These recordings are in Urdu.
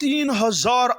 3000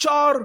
4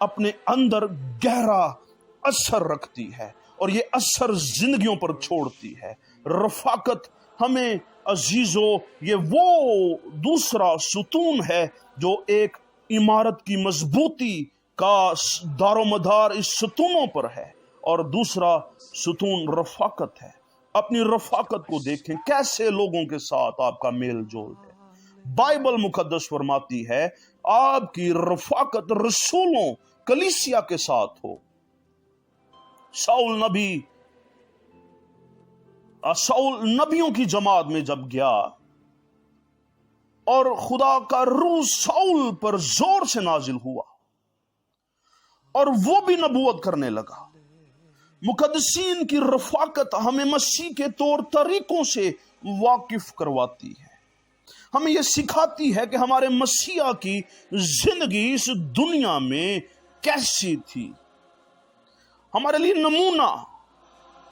اپنے اندر گہرا اثر رکھتی ہے اور یہ اثر زندگیوں پر چھوڑتی ہے۔ رفاقت ہمیں عزیزو یہ وہ دوسرا ستون ہے جو ایک عمارت کی مضبوطی کا دار و مدار اس ستونوں پر ہے، اور دوسرا ستون رفاقت ہے۔ اپنی رفاقت کو دیکھیں، کیسے لوگوں کے ساتھ آپ کا میل جول ہے۔ بائبل مقدس فرماتی ہے آپ کی رفاقت رسولوں کلیسیا کے ساتھ ہو۔ ساؤل نبیوں کی جماعت میں جب گیا اور خدا کا روح ساؤل پر زور سے نازل ہوا اور وہ بھی نبوت کرنے لگا۔ مقدسین کی رفاقت ہمیں مسیح کے طور طریقوں سے واقف کرواتی ہے، ہمیں یہ سکھاتی ہے کہ ہمارے مسیح کی زندگی اس دنیا میں کیسی تھی۔ ہمارے لیے نمونہ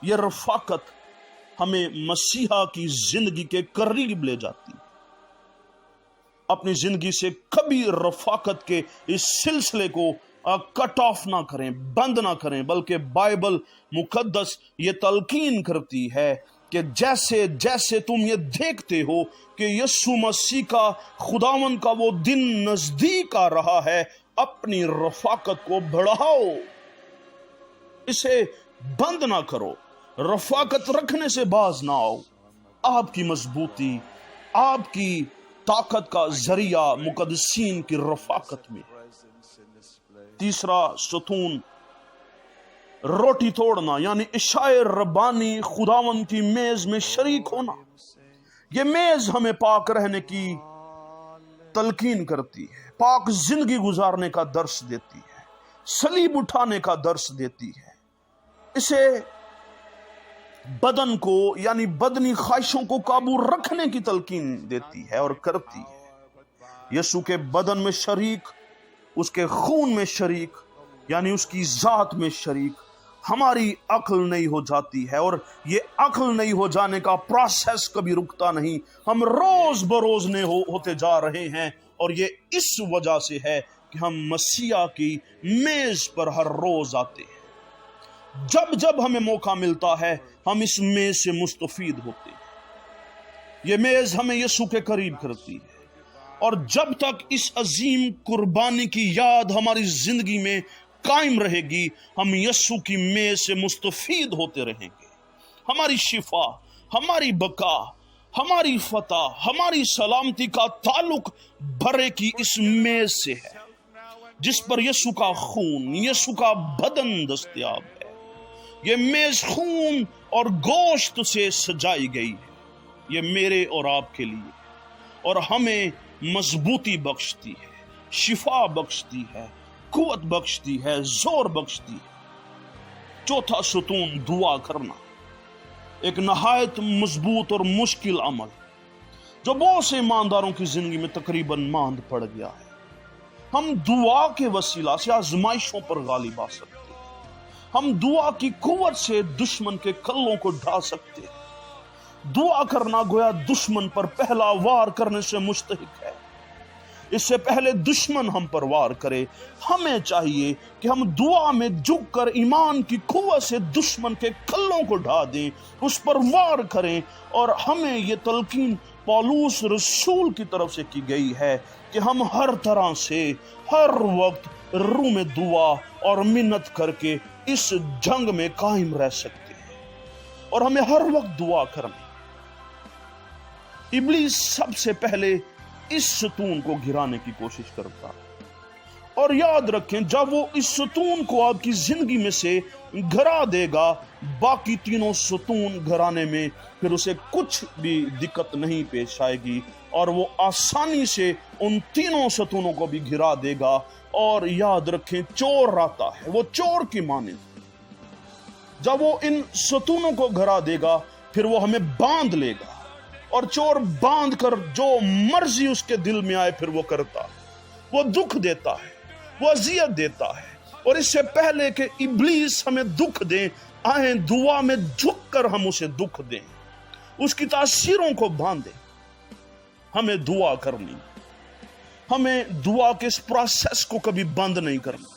یہ رفاقت ہمیں مسیحا کی زندگی کے قریب لے جاتی ہے۔ اپنی زندگی سے کبھی رفاقت کے اس سلسلے کو کٹ آف نہ کریں، بند نہ کریں، بلکہ بائبل مقدس یہ تلقین کرتی ہے کہ جیسے جیسے تم یہ دیکھتے ہو کہ یسوع مسیح کا خداوند کا وہ دن نزدیک آ رہا ہے، اپنی رفاقت کو بڑھاؤ، اسے بند نہ کرو، رفاقت رکھنے سے باز نہ آؤ۔ آپ کی مضبوطی، آپ کی طاقت کا ذریعہ مقدسین کی رفاقت میں۔ تیسرا ستون روٹی توڑنا، یعنی عشاء ربانی، خداوند کی میز میں شریک ہونا۔ یہ میز ہمیں پاک رہنے کی تلقین کرتی ہے، پاک زندگی گزارنے کا درس دیتی ہے، صلیب اٹھانے کا درس دیتی ہے۔ اسے بدن کو یعنی بدنی خواہشوں کو قابو رکھنے کی تلقین دیتی ہے اور کرتی ہے۔ یسوع کے بدن میں شریک، اس کے خون میں شریک، یعنی اس کی ذات میں شریک ہماری عقل نہیں ہو جاتی ہے، اور یہ عقل نہیں ہو جانے کا پروسیس کبھی رکتا نہیں۔ ہم روز بروز نئے ہوتے جا رہے ہیں، اور یہ اس وجہ سے ہے کہ ہم مسیح کی میز پر ہر روز آتے ہیں۔ جب جب ہمیں موقع ملتا ہے ہم اس میز سے مستفید ہوتے ہیں۔ یہ میز ہمیں یسوع کے قریب کرتی ہے، اور جب تک اس عظیم قربانی کی یاد ہماری زندگی میں قائم رہے گی، ہم یسوع کی میز سے مستفید ہوتے رہیں گے۔ ہماری شفا، ہماری بقا، ہماری فتح، ہماری سلامتی کا تعلق بھرے کی اس میز سے ہے، جس پر یسوع کا خون، یسوع کا بدن دستیاب ہے۔ یہ میز خون اور گوشت سے سجائی گئی ہے، یہ میرے اور آپ کے لیے، اور ہمیں مضبوطی بخشتی ہے، شفا بخشتی ہے، قوت بخشتی ہے، زور بخشتی ہے۔ چوتھا ستون دعا کرنا، ایک نہایت مضبوط اور مشکل عمل جو بہت سے ایمانداروں کی زندگی میں تقریباً ماند پڑ گیا ہے۔ ہم دعا کے وسیلہ سے آزمائشوں پر غالب آ سکتے ہیں، ہم دعا کی قوت سے دشمن کے کلوں کو ڈھا سکتے ہیں۔ دعا کرنا گویا دشمن پر پہلا وار کرنے سے مستحق ہے۔ اس سے پہلے دشمن ہم پر وار کرے، ہمیں چاہیے کہ ہم دعا میں جھک کر ایمان کی قوت سے دشمن کے کلوں کو ڈھا دیں، اس پر وار کریں۔ اور ہمیں یہ تلقین پولس رسول کی طرف سے کی گئی ہے کہ ہم ہر طرح سے ہر وقت روح میں دعا اور منت کر کے اس جنگ میں قائم رہ سکتے ہیں، اور ہمیں ہر وقت دعا کرنا۔ ابلیس سب سے پہلے اس ستون کو گرانے کی کوشش کرتا، اور یاد رکھیں جب وہ اس ستون کو آپ کی زندگی میں سے گرا دے گا، باقی تینوں ستون گرانے میں پھر اسے کچھ بھی دقت نہیں پیش آئے گی، اور وہ آسانی سے ان تینوں ستونوں کو بھی گرا دے گا۔ اور یاد رکھیں چور آتا ہے، وہ چور کی مانند، جب وہ ان ستونوں کو گرا دے گا پھر وہ ہمیں باندھ لے گا، اور چور باندھ کر جو مرضی اس کے دل میں آئے پھر وہ کرتا، وہ دکھ دیتا ہے، وہ اذیت دیتا ہے۔ اور اس سے پہلے کہ ابلیس ہمیں دکھ دیں، آئیں دعا میں جھک کر ہم اسے دکھ دیں، اس کی تاثیروں کو باندھیں۔ ہمیں دعا کرنی، ہمیں دعا کے اس پروسیس کو کبھی بند نہیں کرنا۔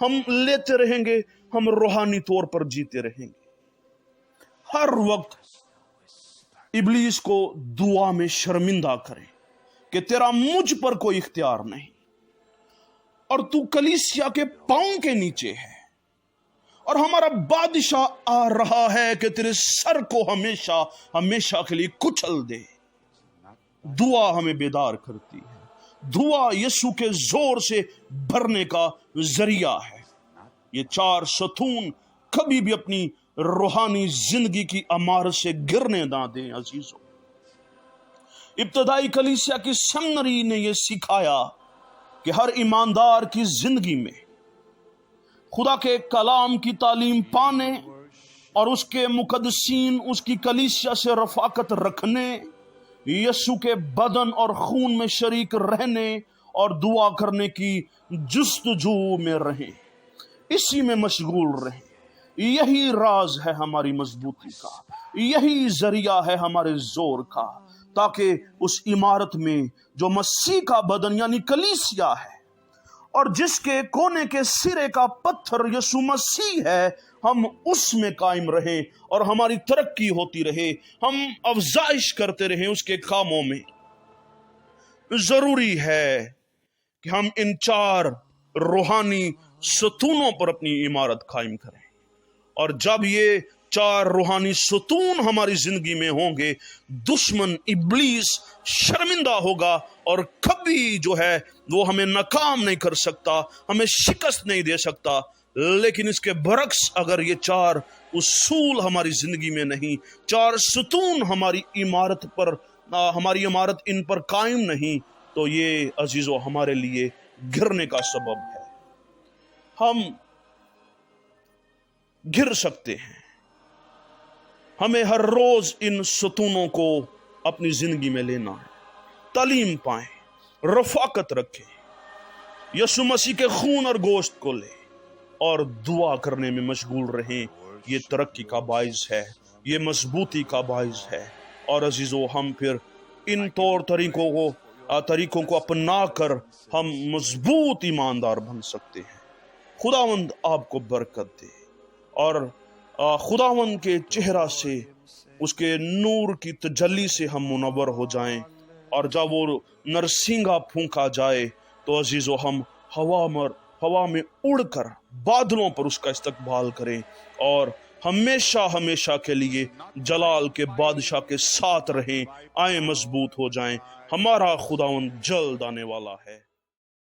ہم لیتے رہیں گے, ہم روحانی طور پر جیتے رہیں گے. ہر وقت ابلیس کو دعا میں شرمندہ کریں کہ تیرا مجھ پر کوئی اختیار نہیں, اور تو کلیسیا کے پاؤں کے نیچے ہے, اور ہمارا بادشاہ آ رہا ہے کہ تیرے سر کو ہمیشہ ہمیشہ کے لیے کچل دے. دعا ہمیں بیدار کرتی ہے. دعا یسوع کے زور سے بھرنے کا ذریعہ ہے. یہ چار ستون کبھی بھی اپنی روحانی زندگی کی عمارت سے گرنے نہ دیں عزیزوں. ابتدائی کلیسیا کی سیمنری نے یہ سکھایا کہ ہر ایماندار کی زندگی میں خدا کے کلام کی تعلیم پانے اور اس کے مقدسین اس کی کلیسیا سے رفاقت رکھنے, یسوع کے بدن اور خون میں شریک رہنے اور دعا کرنے کی جستجو میں رہیں, اسی میں مشغول رہیں. یہی راز ہے ہماری مضبوطی کا, یہی ذریعہ ہے ہمارے زور کا, تاکہ اس عمارت میں جو مسیح کا بدن یعنی کلیسیا ہے اور جس کے کونے کے سرے کا پتھر یسوع مسیح ہے, ہم اس میں قائم رہیں اور ہماری ترقی ہوتی رہے, ہم افزائش کرتے رہیں اس کے کاموں میں. ضروری ہے کہ ہم ان چار روحانی ستونوں پر اپنی عمارت قائم کریں, اور جب یہ چار روحانی ستون ہماری زندگی میں ہوں گے, دشمن ابلیس شرمندہ ہوگا اور کبھی جو ہے وہ ہمیں ناکام نہیں کر سکتا, ہمیں شکست نہیں دے سکتا. لیکن اس کے برعکس اگر یہ چار اصول ہماری زندگی میں نہیں, چار ستون ہماری عمارت ان پر قائم نہیں, تو یہ عزیزو ہمارے لیے گرنے کا سبب ہے. ہم گر سکتے ہیں. ہمیں ہر روز ان ستونوں کو اپنی زندگی میں لینا ہے. تعلیم پائیں, رفاقت رکھیں, یسوع مسیح کے خون اور گوشت کو لیں اور دعا کرنے میں مشغول رہیں. یہ ترقی کا باعث ہے, یہ مضبوطی کا باعث ہے. اور عزیزو ہم پھر ان طور طریقوں کو اپنا کر ہم مضبوط ایماندار بن سکتے ہیں. خداوند آپ کو برکت دے, اور خداوند کے چہرہ سے اس کے نور کی تجلی سے ہم منور ہو جائیں, اور جب وہ نرسنگا پھونکا جائے تو عزیزو ہم ہوا میں اڑ کر بادلوں پر اس کا استقبال کریں, اور ہمیشہ ہمیشہ کے لیے جلال کے بادشاہ کے ساتھ رہیں. آئیں مضبوط ہو جائیں, ہمارا خداوند جلد آنے والا ہے.